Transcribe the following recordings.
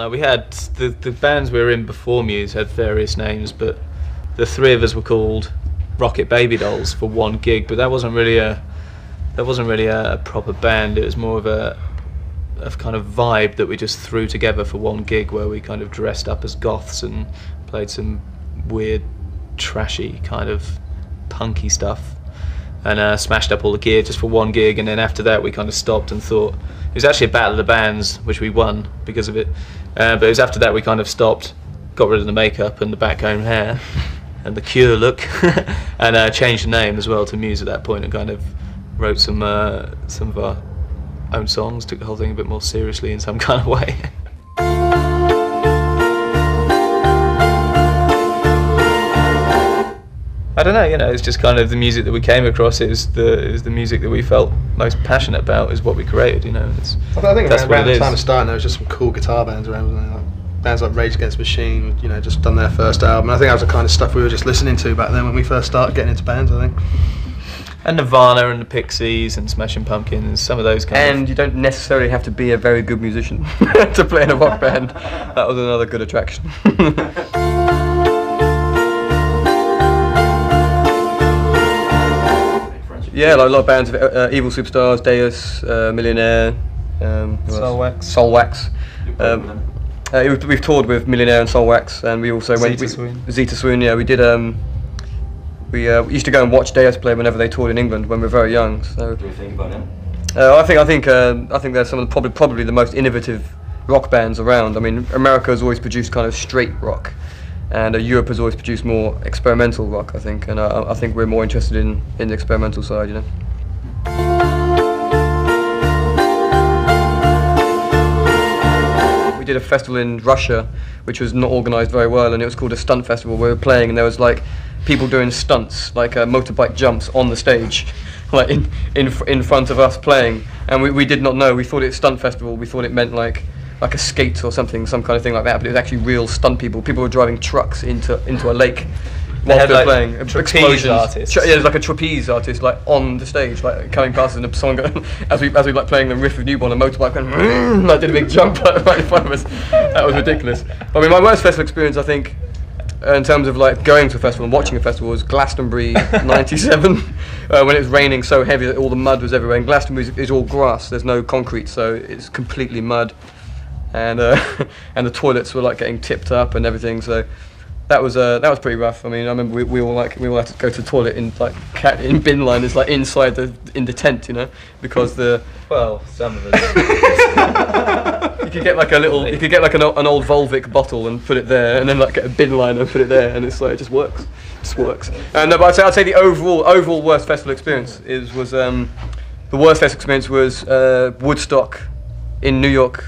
no, we had the bands we were in before Muse had various names, but the three of us were called Rocket Baby Dolls for one gig. But that wasn't really a proper band. It was more of a kind of vibe that we just threw together for one gig, where we kind of dressed up as goths and played some weird, trashy kind of punky stuff, and smashed up all the gear just for one gig. And then after that we kind of stopped and thought, it was actually a battle of the bands which we won because of it, but it was after that we kind of stopped, got rid of the makeup and the backcomb hair and the Cure look and changed the name as well to Muse at that point, and kind of wrote some of our own songs, took the whole thing a bit more seriously in some kind of way. I don't know, it's just kind of the music that we came across. It was the music that we felt most passionate about, is what we created, It's, I think around the time of starting there was just some cool guitar bands around, wasn't there? Like bands like Rage Against the Machine, just done their first album. I think that was the kind of stuff we were just listening to back then when we first started getting into bands, I think. And Nirvana and the Pixies and Smashing Pumpkins, some of those kind of... And you don't necessarily have to be a very good musician to play in a rock band. That was another good attraction. Yeah, like a lot of bands, Evil Superstars, Deus, Millionaire, Soulwax. We've toured with Millionaire and Soulwax, and we also went... Zeta Swoon, yeah, we did... We used to go and watch Deus play whenever they toured in England when we were very young. So. What do you think about them? I think they're some of the, probably the most innovative rock bands around. I mean, America has always produced kind of straight rock, and Europe has always produced more experimental rock, I think. And I think we're more interested in the experimental side, We did a festival in Russia, which was not organised very well, and it was called a stunt festival. We were playing, and there was like people doing stunts, like motorbike jumps on the stage, like in front of us playing, and we did not know. We thought it was stunt festival. We thought it meant like a skate or something, some kind of thing like that. But it was actually real stunt people. People were driving trucks into a lake whilst they were playing. Trapeze artists. Yeah, there's like a trapeze artist like on the stage, like coming past us in a song, as we like playing the riff of Newborn, a motorbike went, like did a big jump right in front of us. That was ridiculous. But I mean, my worst festival experience, I think, in terms of like going to a festival and watching a festival, was Glastonbury '97, when it was raining so heavy that all the mud was everywhere. And Glastonbury is all grass, there's no concrete, so it's completely mud, and and the toilets were like getting tipped up and everything. So that was pretty rough. I mean, I remember we all had to go to the toilet in like in bin liners, like inside in the tent, because some of us. You could get like an old Volvic bottle and put it there, and then like get a bin liner and put it there, and it's like it just works. It just works. And but I'd say the overall worst festival experience was the worst festival experience was Woodstock in New York.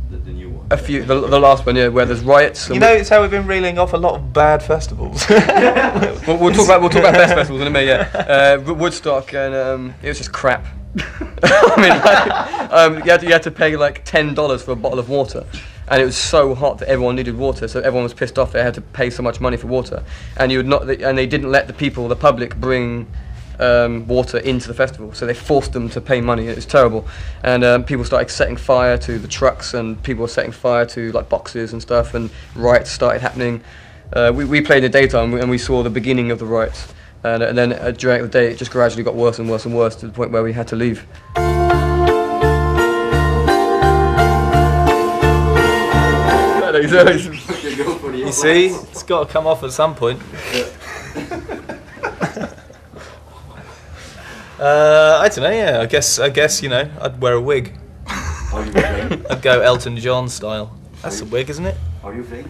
The new one. The last one, yeah, where there's riots. And it's how we've been reeling off a lot of bad festivals. we'll talk about best festivals in a minute. Yeah, Woodstock, and it was just crap. I mean, you had to pay like $10 for a bottle of water, and it was so hot that everyone needed water. So everyone was pissed off they had to pay so much money for water, and they didn't let the public bring water into the festival, so they forced them to pay money. It was terrible, and people started setting fire to the trucks, and people were setting fire to like boxes and stuff, and riots started happening. We played in the daytime, and we saw the beginning of the riots. And then during the day, it just gradually got worse and worse and worse to the point where we had to leave. You see, it's got to come off at some point. I don't know. Yeah, I guess I'd wear a wig. Are you vain? I'd go Elton John style. That's a wig, isn't it? Are you vain?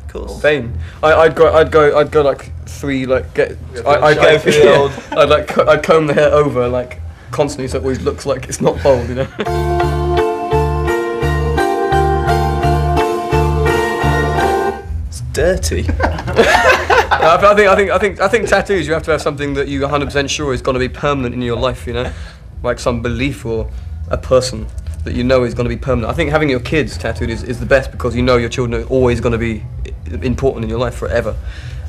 Of course. Vain. I'd go like three like get. I'd go for the old. I'd comb the hair over like constantly, so it always looks like it's not bald, It's dirty. I think tattoos, you have to have something that you're 100% sure is going to be permanent in your life, like some belief or a person that is going to be permanent. I think having your kids tattooed is the best, because your children are always going to be important in your life forever.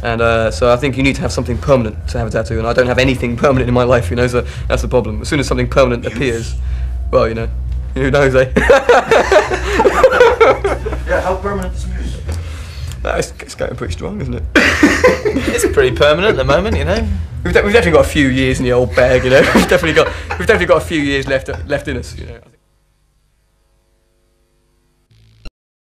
And so I think you need to have something permanent to have a tattoo, and I don't have anything permanent in my life, so that's the problem. As soon as something permanent appears, well, who knows, eh? Yeah, how permanent is Muse? It's going pretty strong, isn't it? It's pretty permanent at the moment, you know. We've definitely got a few years in the old bag, you know. We've definitely got a few years left in us, you know.